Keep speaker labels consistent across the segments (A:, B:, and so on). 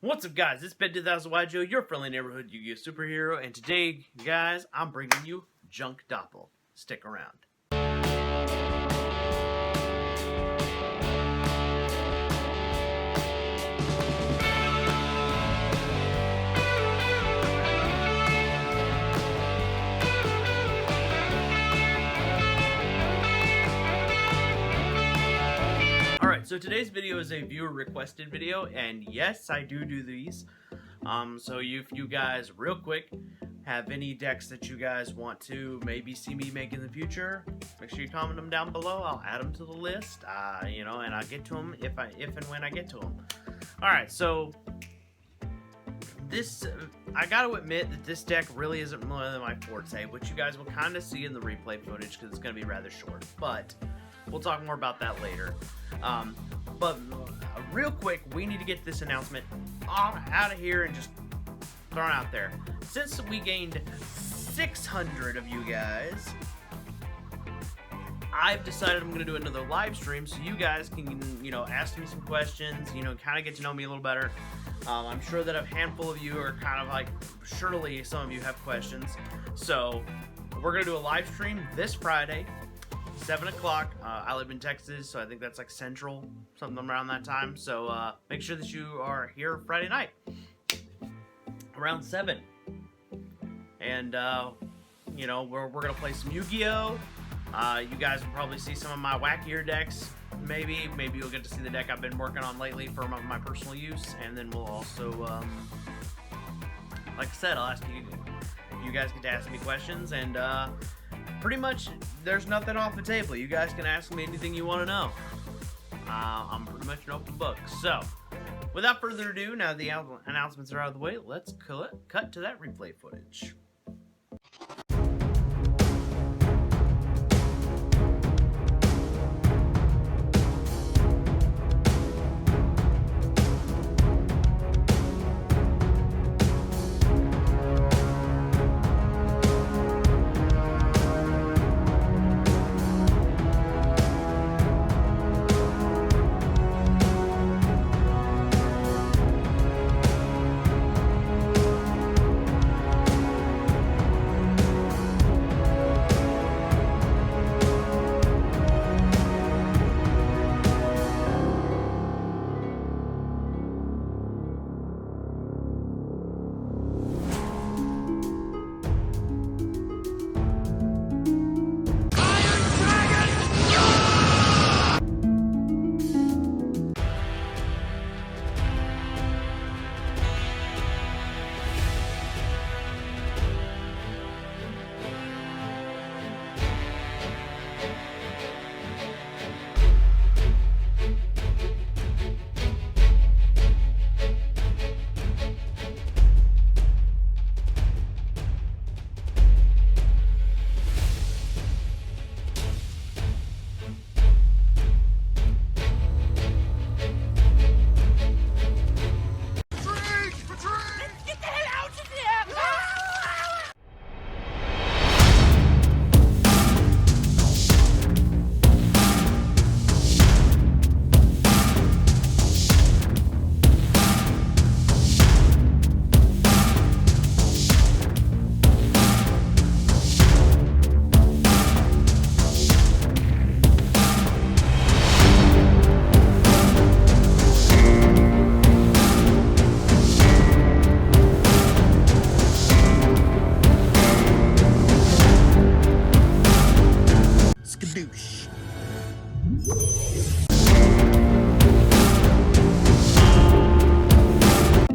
A: What's up, guys? It's Ben 2000 yugioh, your friendly neighborhood Yu-Gi-Oh superhero, and today, guys, I'm bringing you Junk Dopple. Stick around. Alright, so today's video is a viewer requested video, and yes, I do these. So if you guys, real quick, have any decks that you guys want to maybe see me make in the future, make sure you comment them down below. I'll add them to the list, and I'll get to them if and when I get to them. Alright, so this, I gotta admit that this deck really isn't really my forte, which you guys will kind of see in the replay footage because it's going to be rather short, but we'll talk more about that later. But real quick, we need to get this announcement out of here and just thrown out there. Since we gained 600 of you guys, I've decided I'm going to do another live stream so you guys can, ask me some questions, kind of get to know me a little better. I'm sure that a handful of you are kind of like, surely some of you have questions. So we're going to do a live stream this Friday, 7 o'clock. I live in Texas, so I think that's like Central, something around that time. So make sure that you are here Friday night around 7. And we're gonna play some Yu-Gi-Oh. You guys will probably see some of my wackier decks. Maybe you'll get to see the deck I've been working on lately for my personal use. And then we'll also, like I said, I'll ask you guys get to ask me questions, and pretty much there's nothing off the table. You guys can ask me anything you want to know. I'm pretty much an open book. So without further ado, now the announcements are out of the way, let's cut to that replay footage.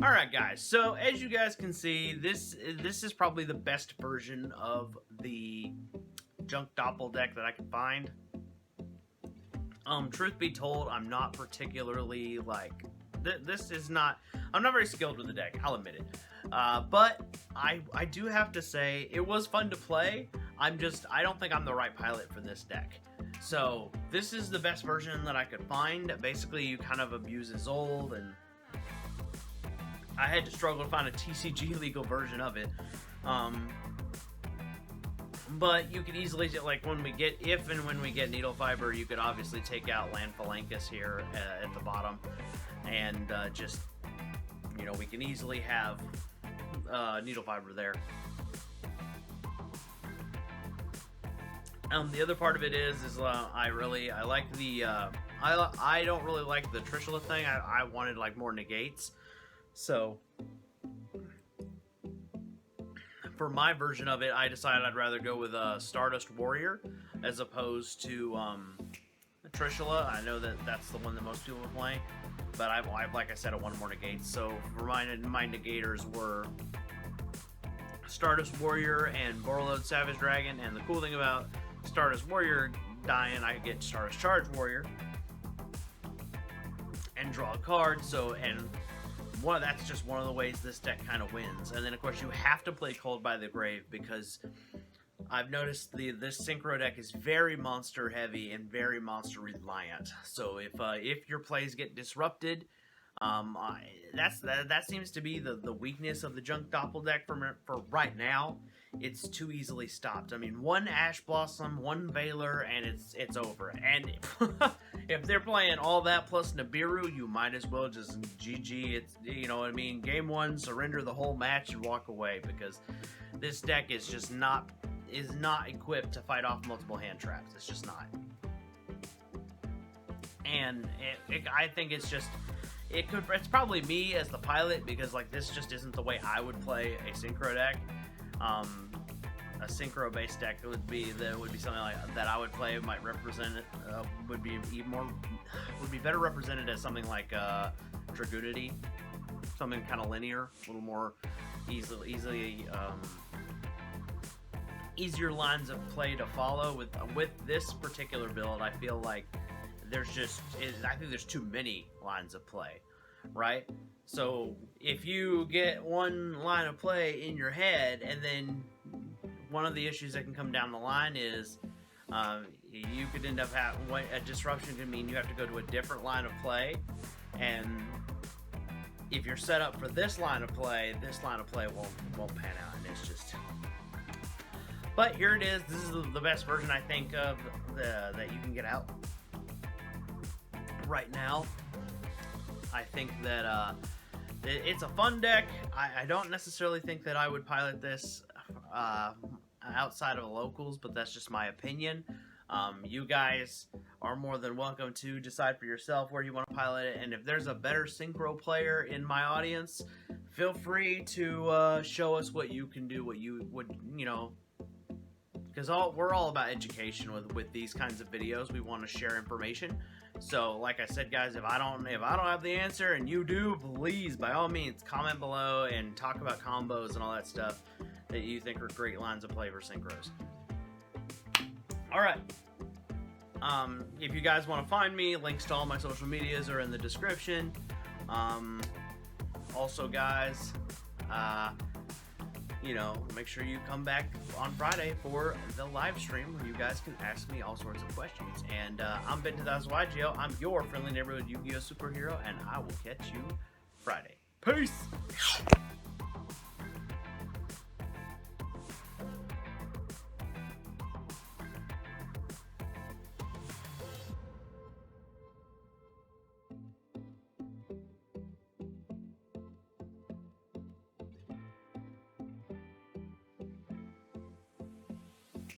A: Alright guys, so as you guys can see, this is probably the best version of the Junk Dopple deck that I can find. Truth be told, I'm not particularly like, I'm not very skilled with the deck, I'll admit it. But I do have to say, it was fun to play. I don't think I'm the right pilot for this deck. So this is the best version that I could find. Basically, you kind of abuse Zold, and I had to struggle to find a TCG legal version of it. But you could easily, like, when we get Needle Fiber, you could obviously take out Land Phalanx here at the bottom, and just you know, we can easily have needle fiber there. The other part of it is I like the I don't really like the Trishula thing. I wanted like more negates, so for my version of it, I decided I'd rather go with Stardust Warrior as opposed to Trishula. I know that that's the one that most people are playing, but I like I said, I wanted more negates. So for my negators were Stardust Warrior and Borreload Savage Dragon, and the cool thing about Stardust Warrior dying, I get Stardust Charge Warrior and draw a card. So, and that's just one of the ways this deck kind of wins. And then of course you have to play Cold by the Grave, because I've noticed this synchro deck is very monster heavy and very monster reliant. So if your plays get disrupted, that seems to be the weakness of the Junk Dopple deck for right now. It's too easily stopped. I mean, one Ash Blossom, one Veiler, and it's over. And if they're playing all that plus Nibiru, you might as well just GG. It's, you know what I mean, game one, surrender the whole match and walk away, because this deck is just not equipped to fight off multiple hand traps. It's just not. And I think it's just. It's probably me as the pilot, because like this just isn't the way I would play a synchro deck. A synchro based deck would be something like that I would play. Might represent it would be better represented as something like Dragoonity, something kind of linear, a little more easier lines of play to follow. With this particular build, I feel like I think there's too many lines of play, right? So if you get one line of play in your head, and then one of the issues that can come down the line is you could end up having a disruption. Could mean you have to go to a different line of play, and if you're set up for this line of play won't pan out, and it's just. But here it is. This is the best version, I think, of that you can get out right now. I think that it's a fun deck. I don't necessarily think that I would pilot this outside of locals, but that's just my opinion. You guys are more than welcome to decide for yourself where you want to pilot it, and if there's a better synchro player in my audience, feel free to show us what you can do, what you would, you know, because we're all about education with these kinds of videos. We want to share information. So, like I said, guys, if I don't have the answer and you do, please, by all means, comment below and talk about combos and all that stuff that you think are great lines of play for synchros. All right. If you guys want to find me, links to all my social medias are in the description. Also, guys, you know, make sure you come back on Friday for the live stream where you guys can ask me all sorts of questions. And I'm Ben2000yugioh. I'm your friendly neighborhood Yu-Gi-Oh superhero, and I will catch you Friday. Peace!